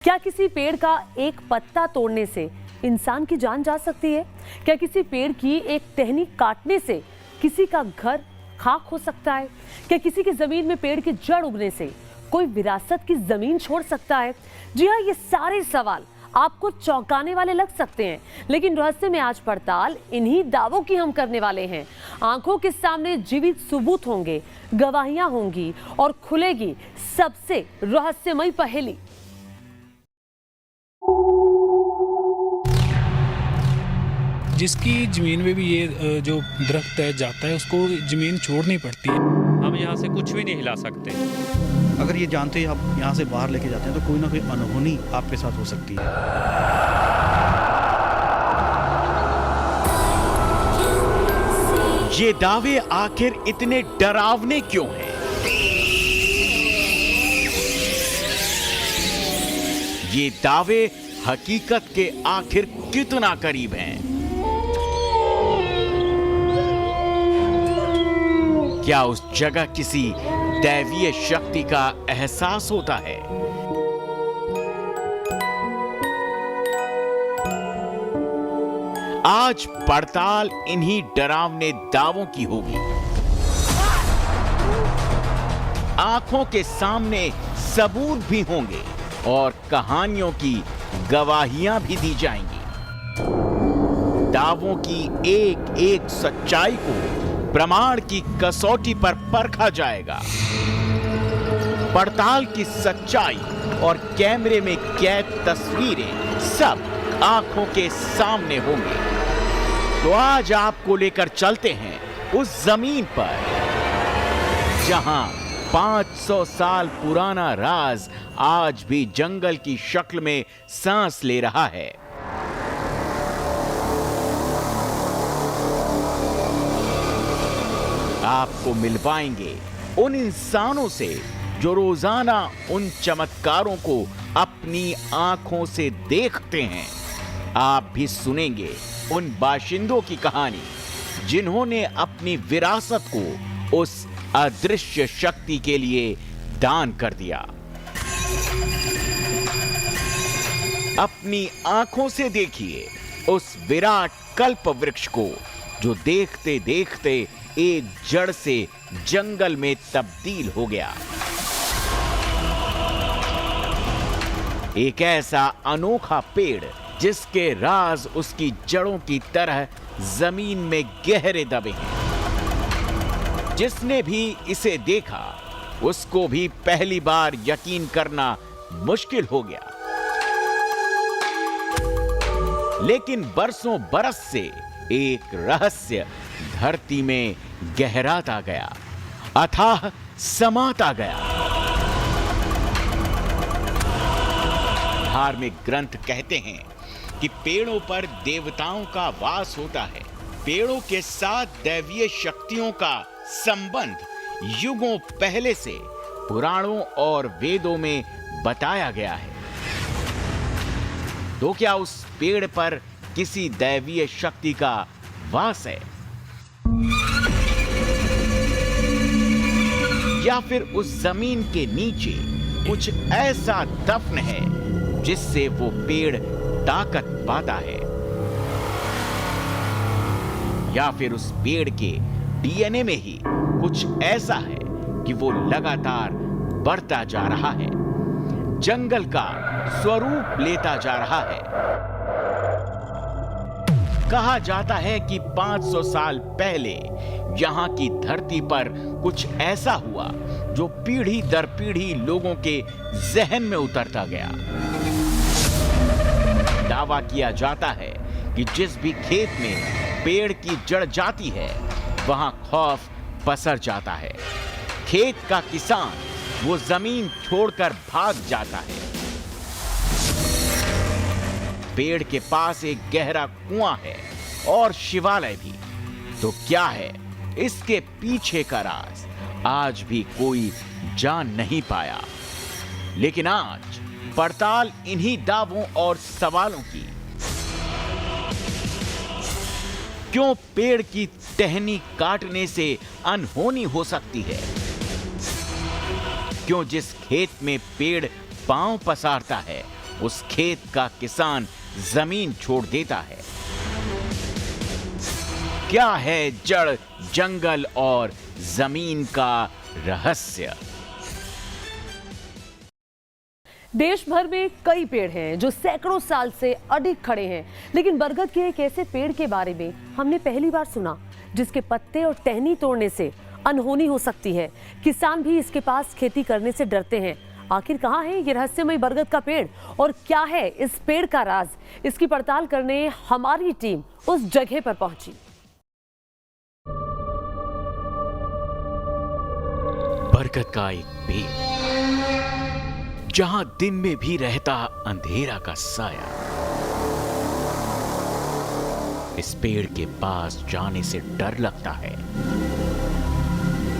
क्या किसी पेड़ का एक पत्ता तोड़ने से इंसान की जान जा सकती है? क्या किसी पेड़ की एक टहनी काटने से किसी का घर खाक हो सकता है? क्या किसी की जमीन में पेड़ की जड़ उगने से कोई विरासत की जमीन छोड़ सकता है? जी हाँ, ये सारे सवाल आपको चौंकाने वाले लग सकते हैं, लेकिन रहस्य में आज पड़ताल इन्हीं दावों की हम करने वाले हैं। आंखों के सामने जीवित सबूत होंगे, गवाहियां होंगी और खुलेगी सबसे रहस्यमयी पहेली। जिसकी ज़मीन में भी ये जो दरख्त है जाता है, उसको ज़मीन छोड़नी पड़ती है। हम यहाँ से कुछ भी नहीं हिला सकते। अगर ये जानते ही आप यहाँ से बाहर लेके जाते हैं तो कोई ना कोई अनहोनी आपके साथ हो सकती है। ये दावे आखिर इतने डरावने क्यों हैं? ये दावे हकीकत के आखिर कितना करीब हैं? क्या उस जगह किसी दैवीय शक्ति का एहसास होता है? आज पड़ताल इन्हीं डरावने दावों की होगी। आंखों के सामने सबूत भी होंगे और कहानियों की गवाहियां भी दी जाएंगी। दावों की एक एक सच्चाई को प्रमाण की कसौटी पर परखा जाएगा। पड़ताल की सच्चाई और कैमरे में कैद तस्वीरें सब आंखों के सामने होंगे। तो आज आपको लेकर चलते हैं उस जमीन पर जहां 500 साल पुराना राज आज भी जंगल की शक्ल में सांस ले रहा है। आपको मिलवाएंगे उन इंसानों से जो रोजाना उन चमत्कारों को अपनी आंखों से देखते हैं। आप भी सुनेंगे उन बाशिंदों की कहानी जिन्होंने अपनी विरासत को उस अदृश्य शक्ति के लिए दान कर दिया। अपनी आंखों से देखिए उस विराट कल्प वृक्ष को जो देखते देखते एक जड़ से जंगल में तब्दील हो गया। एक ऐसा अनोखा पेड़ जिसके राज उसकी जड़ों की तरह जमीन में गहरे दबे हैं। जिसने भी इसे देखा उसको भी पहली बार यकीन करना मुश्किल हो गया। लेकिन बरसों बरस से एक रहस्य धरती में गहराता गया, अथाह समाता गया। धार्मिक ग्रंथ कहते हैं कि पेड़ों पर देवताओं का वास होता है। पेड़ों के साथ दैवीय शक्तियों का संबंध युगों पहले से पुराणों और वेदों में बताया गया है। तो क्या उस पेड़ पर किसी दैवीय शक्ति का वास है, या फिर उस जमीन के नीचे कुछ ऐसा दफन है जिससे वो पेड़ ताकत पाता है, या फिर उस पेड़ के डीएनए में ही कुछ ऐसा है कि वो लगातार बढ़ता जा रहा है, जंगल का स्वरूप लेता जा रहा है। कहा जाता है कि 500 साल पहले यहां की धरती पर कुछ ऐसा हुआ जो पीढ़ी दर पीढ़ी लोगों के जहन में उतरता गया। दावा किया जाता है कि जिस भी खेत में पेड़ की जड़ जाती है वहां खौफ पसर जाता है। खेत का किसान वो जमीन छोड़कर भाग जाता है। पेड़ के पास एक गहरा कुआं है और शिवालय भी। तो क्या है इसके पीछे का राज? आज भी कोई जान नहीं पाया। लेकिन आज पड़ताल इन्हीं दावों और सवालों की। क्यों पेड़ की टहनी काटने से अनहोनी हो सकती है? क्यों जिस खेत में पेड़ पांव पसारता है उस खेत का किसान जमीन छोड़ देता है। क्या है जड़, जंगल और जमीन का रहस्य? देश भर में कई पेड़ हैं जो सैकड़ों साल से अडिग खड़े हैं, लेकिन बरगद के एक ऐसे पेड़ के बारे में हमने पहली बार सुना जिसके पत्ते और टहनी तोड़ने से अनहोनी हो सकती है। किसान भी इसके पास खेती करने से डरते हैं। आखिर कहाँ है ये रहस्यमय बरगद का पेड़ और क्या है इस पेड़ का राज? इसकी पड़ताल करने हमारी टीम उस जगह पर पहुंची। बरगद का एक पेड़ जहां दिन में भी रहता अंधेरा का साया। इस पेड़ के पास जाने से डर लगता है।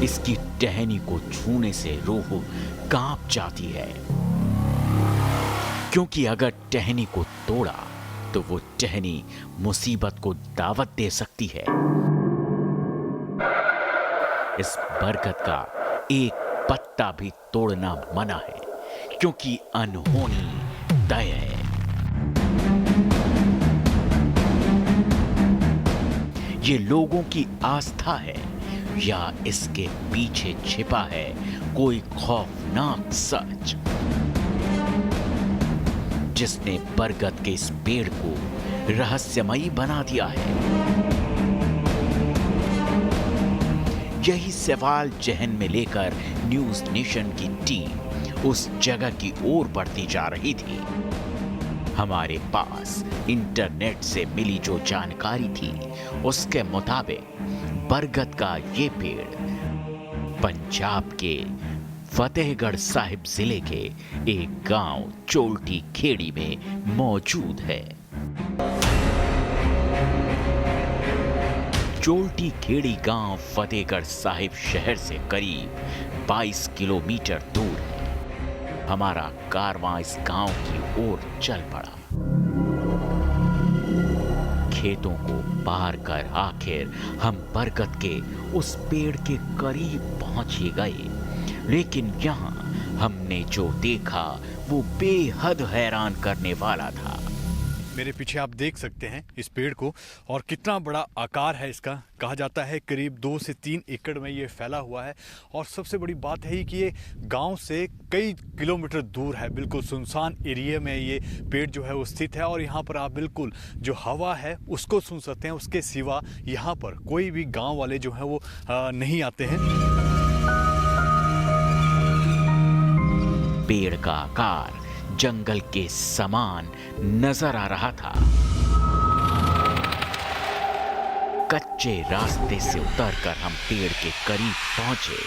इसकी टहनी को छूने से रूह कांप जाती है, क्योंकि अगर टहनी को तोड़ा तो वो टहनी मुसीबत को दावत दे सकती है। इस बरगद का एक पत्ता भी तोड़ना मना है, क्योंकि अनहोनी तय है। ये लोगों की आस्था है या इसके पीछे छिपा है कोई खौफनाक सच, जिसने बरगद के इस पेड़ को रहस्यमयी बना दिया है? यही सवाल जहन में लेकर न्यूज नेशन की टीम उस जगह की ओर बढ़ती जा रही थी। हमारे पास इंटरनेट से मिली जो जानकारी थी उसके मुताबिक बरगद का ये पेड़ पंजाब के फतेहगढ़ साहिब जिले के एक गांव चोल्टी खेड़ी में मौजूद है। चोल्टी खेड़ी गांव फतेहगढ़ साहिब शहर से करीब 22 किलोमीटर दूर है। हमारा कारवां इस गांव की ओर चल पड़ा। खेतों को पार कर आखिर हम बरगद के उस पेड़ के करीब पहुंच गए, लेकिन यहाँ हमने जो देखा वो बेहद हैरान करने वाला था। मेरे पीछे आप देख सकते हैं इस पेड़ को, और कितना बड़ा आकार है इसका। कहा जाता है करीब 2 से 3 एकड़ में ये फैला हुआ है। और सबसे बड़ी बात है कि ये गांव से कई किलोमीटर दूर है, बिल्कुल सुनसान एरिया में ये पेड़ जो है वो स्थित है। और यहाँ पर आप बिल्कुल जो हवा है उसको सुन सकते हैं। उसके सिवा यहाँ पर कोई भी गाँव वाले जो है वो नहीं आते हैं। पेड़ का आकार जंगल के समान नजर आ रहा था। कच्चे रास्ते से उतरकर हम पेड़ के करीब पहुंचे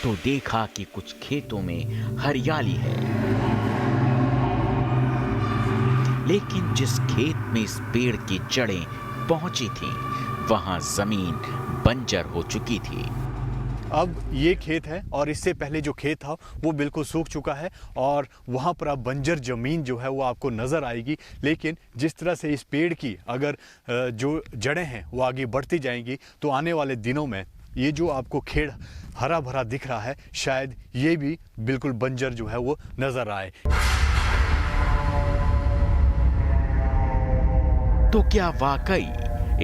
तो देखा कि कुछ खेतों में हरियाली है, लेकिन जिस खेत में इस पेड़ की जड़ें पहुंची थीं, वहां जमीन बंजर हो चुकी थी। अब ये खेत है और इससे पहले जो खेत था वो बिल्कुल सूख चुका है और वहाँ पर अब बंजर ज़मीन जो है वो आपको नज़र आएगी। लेकिन जिस तरह से इस पेड़ की अगर जो जड़ें हैं वो आगे बढ़ती जाएंगी तो आने वाले दिनों में ये जो आपको खेत हरा भरा दिख रहा है, शायद ये भी बिल्कुल बंजर जो है वो नज़र आए। तो क्या वाकई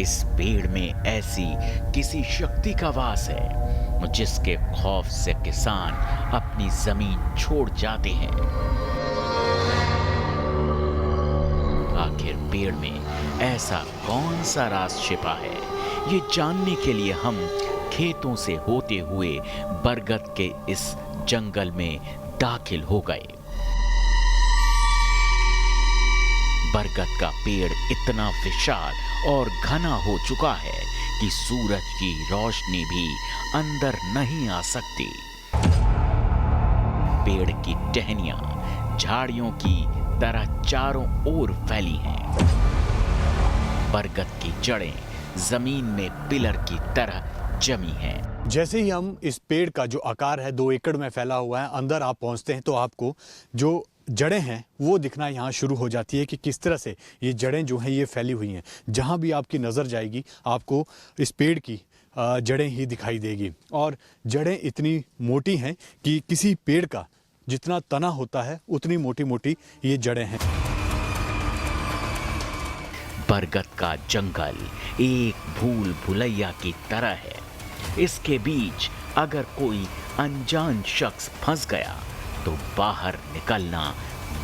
इस पेड़ में ऐसी किसी शक्ति का वास है जिसके खौफ से किसान अपनी जमीन छोड़ जाते हैं? आखिर पेड़ में ऐसा कौन सा राज छिपा है, ये जानने के लिए हम खेतों से होते हुए बरगद के इस जंगल में दाखिल हो गए। बरगद का पेड़ इतना विशाल और घना हो चुका है कि सूरज की रोशनी भी अंदर नहीं आ सकती। पेड़ की टहनियां झाड़ियों की तरह चारों ओर फैली हैं। बरगद की जड़ें जमीन में पिलर की तरह जमी हैं। जैसे ही हम इस पेड़ का जो आकार है 2 एकड़ में फैला हुआ है, अंदर आप पहुंचते हैं तो आपको जो जड़ें हैं वो दिखना यहाँ शुरू हो जाती है कि किस तरह से ये जड़ें जो हैं ये फैली हुई हैं। जहाँ भी आपकी नज़र जाएगी आपको इस पेड़ की जड़ें ही दिखाई देगी। और जड़ें इतनी मोटी हैं कि किसी पेड़ का जितना तना होता है उतनी मोटी मोटी ये जड़ें हैं। बरगद का जंगल एक भूल भुलैया की तरह है। इसके बीच अगर कोई अनजान शख्स फंस गया तो बाहर निकलना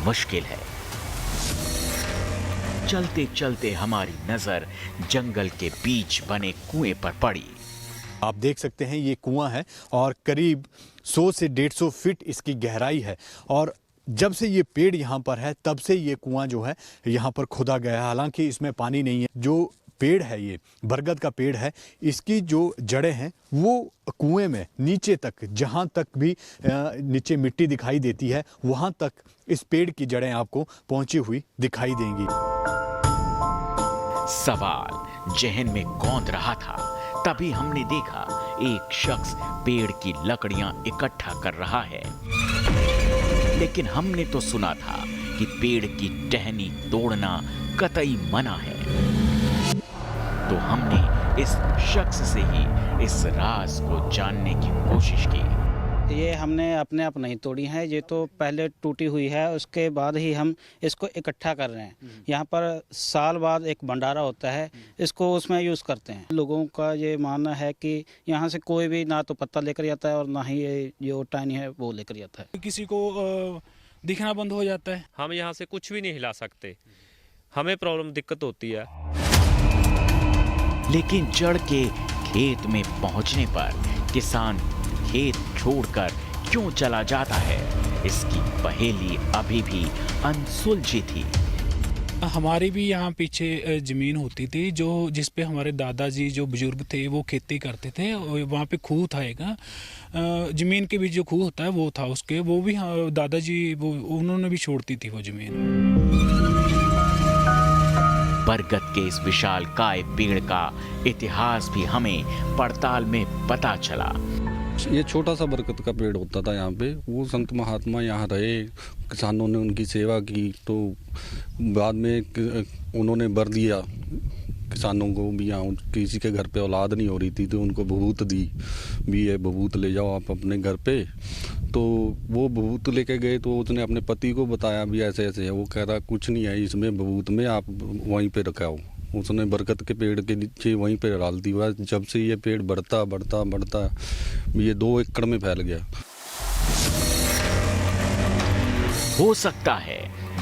मुश्किल है। चलते चलते हमारी नजर जंगल के बीच बने कुएं पर पड़ी। आप देख सकते हैं ये कुआं है और करीब 100 से 150 फीट इसकी गहराई है और जब से ये पेड़ यहाँ पर है तब से ये कुआं जो है यहाँ पर खोदा गया है। हालांकि इसमें पानी नहीं है। जो पेड़ है ये बरगद का पेड़ है, इसकी जो जड़ें हैं वो कुएं में नीचे तक, जहाँ तक भी नीचे मिट्टी दिखाई देती है वहाँ तक इस पेड़ की जड़ें आपको पहुँची हुई दिखाई देंगी। सवाल जहन में कौंध रहा था, तभी हमने देखा एक शख्स पेड़ की लकड़ियां इकट्ठा कर रहा है। लेकिन हमने तो सुना था कि पेड़ की टहनी तोड़ना कतई मना है। तो हमने इस शख्स से ही इस राज को जानने की कोशिश की। ये हमने अपने आप नहीं तोड़ी है, ये तो पहले टूटी हुई है, उसके बाद ही हम इसको इकट्ठा कर रहे हैं। यहाँ पर साल बाद एक भंडारा होता है, इसको उसमें यूज़ करते हैं। लोगों का ये मानना है कि यहाँ से कोई भी ना तो पत्ता लेकर जाता है और ना ही ये जो टहनी है वो लेकर जाता है। किसी को दिखना बंद हो जाता है। हम यहाँ से कुछ भी नहीं हिला सकते, हमें प्रॉब्लम दिक्कत होती है। लेकिन जड़ के खेत में पहुंचने पर किसान खेत छोड़कर क्यों चला जाता है, इसकी पहेली अभी भी अनसुलझी थी। हमारी भी यहाँ पीछे ज़मीन होती थी जो जिस पे हमारे दादाजी जो बुजुर्ग थे वो खेती करते थे। वहाँ पे खूह था एक, ज़मीन के बीच जो खूह होता है वो था उसके, वो भी दादाजी वो उन्होंने भी छोड़ती थी वो ज़मीन। बरगद के इस विशाल काय पेड़ का इतिहास भी हमें पड़ताल में पता चला। ये छोटा सा बरगद का पेड़ होता था यहाँ पे। वो संत महात्मा यहाँ रहे, किसानों ने उनकी सेवा की, तो बाद में उन्होंने वर दिया किसानों को भी। यहाँ किसी के घर पे औलाद नहीं हो रही थी तो उनको भभूत दी भी, ये भभूत ले जाओ आप अपने घर पे। तो वो भभूत लेके गए तो उसने अपने पति को बताया भी ऐसे ऐसे है। वो कह रहा कुछ नहीं है इसमें भभूत में, आप वहीं पे रखाओ। उसने बरगद के पेड़ के नीचे वहीं पे डाल दी। हुआ जब से ये पेड़ बढ़ता बढ़ता बढ़ता ये 2 एकड़ में फैल गया। हो सकता है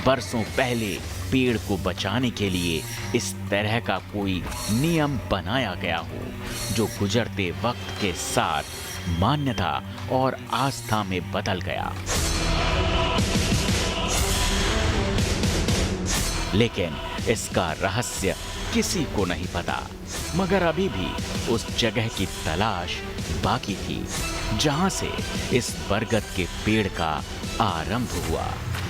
बरसों पहले पेड़ को बचाने के लिए इस तरह का कोई नियम बनाया गया हो, जो गुजरते वक्त के साथ मान्यता और आस्था में बदल गया। लेकिन इसका रहस्य किसी को नहीं पता। मगर अभी भी उस जगह की तलाश बाकी थी जहां से इस बरगद के पेड़ का आरंभ हुआ।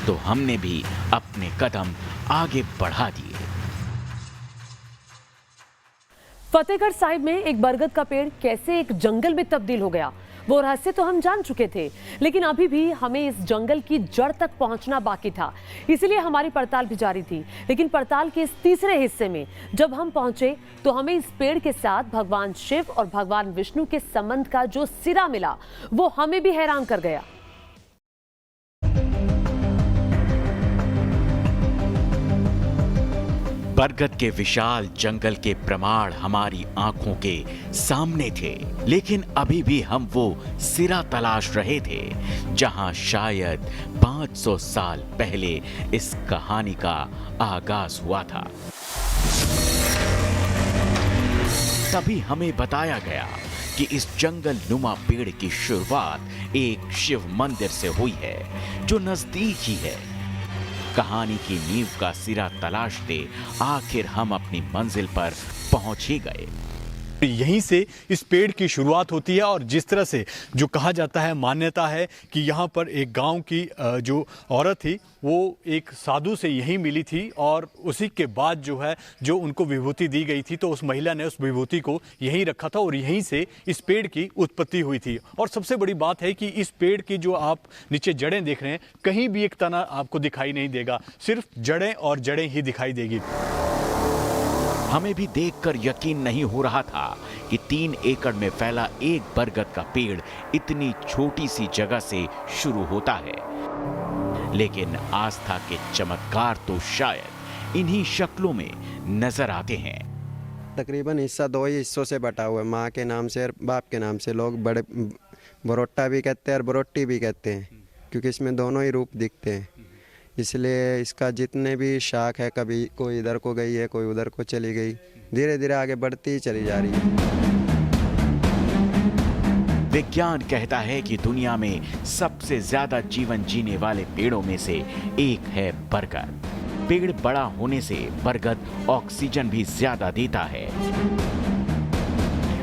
तो हमने भी अपने कदम आगे बढ़ा दिए। फतेहगढ़ साहिब में एक बरगद का पेड़ कैसे एक जंगल में तब्दील हो गया, वो रहस्य तो हम जान चुके थे, लेकिन अभी भी हमें इस जंगल की जड़ तक पहुंचना बाकी था। इसलिए हमारी पड़ताल भी जारी थी। लेकिन पड़ताल के इस तीसरे हिस्से में जब हम पहुंचे तो हमें इस पेड़ के साथ भगवान शिव और भगवान विष्णु के संबंध का जो सिरा मिला वो हमें भी हैरान कर गया। बरगद के विशाल जंगल के प्रमाण हमारी आंखों के सामने थे, लेकिन अभी भी हम वो सिरा तलाश रहे थे जहां शायद 500 साल पहले इस कहानी का आगाज हुआ था। तभी हमें बताया गया कि इस जंगल नुमा पेड़ की शुरुआत एक शिव मंदिर से हुई है जो नजदीक ही है। कहानी की नींव का सिरा तलाशते आखिर हम अपनी मंजिल पर पहुंच ही गए। यहीं से इस पेड़ की शुरुआत होती है और जिस तरह से जो कहा जाता है, मान्यता है कि यहाँ पर एक गांव की जो औरत थी वो एक साधु से यहीं मिली थी और उसी के बाद जो है जो उनको विभूति दी गई थी तो उस महिला ने उस विभूति को यहीं रखा था और यहीं से इस पेड़ की उत्पत्ति हुई थी। और सबसे बड़ी बात है कि इस पेड़ की जो आप नीचे जड़ें देख रहे हैं, कहीं भी एक तना आपको दिखाई नहीं देगा, सिर्फ जड़ें और जड़ें ही दिखाई देगी। हमें भी देखकर यकीन नहीं हो रहा था कि 3 एकड़ में फैला एक बरगद का पेड़ इतनी छोटी सी जगह से शुरू होता है। लेकिन आस्था के चमत्कार तो शायद इन्हीं शक्लों में नजर आते हैं। तकरीबन हिस्सा 2 ही हिस्सों से बटा हुआ है, माँ के नाम से और बाप के नाम से। लोग बड़े बरोट्टा भी कहते हैं और बरोट्टी भी कहते हैं, क्योंकि इसमें दोनों ही रूप दिखते हैं। इसलिए इसका जितने भी शाख है, कभी कोई इधर को गई है, कोई उधर को चली गई, धीरे धीरे आगे बढ़ती ही चली जा रही है। विज्ञान कहता है कि दुनिया में सबसे ज्यादा जीवन जीने वाले पेड़ों में से एक है बरगद। पेड़ बड़ा होने से बरगद ऑक्सीजन भी ज्यादा देता है,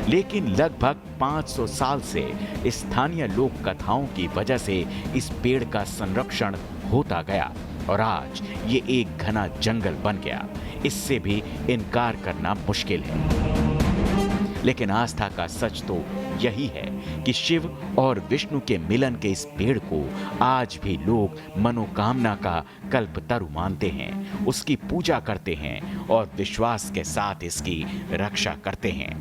लेकिन लगभग 500 साल से स्थानीय लोक कथाओं की वजह से इस पेड़ का संरक्षण होता गया और आज ये एक घना जंगल बन गया। इससे भी इनकार करना मुश्किल है। लेकिन आस्था का सच तो यही है कि शिव और विष्णु के मिलन के इस पेड़ को आज भी लोग मनोकामना का कल्पतरु मानते हैं, उसकी पूजा करते हैं और विश्वास के साथ इसकी रक्षा करते हैं।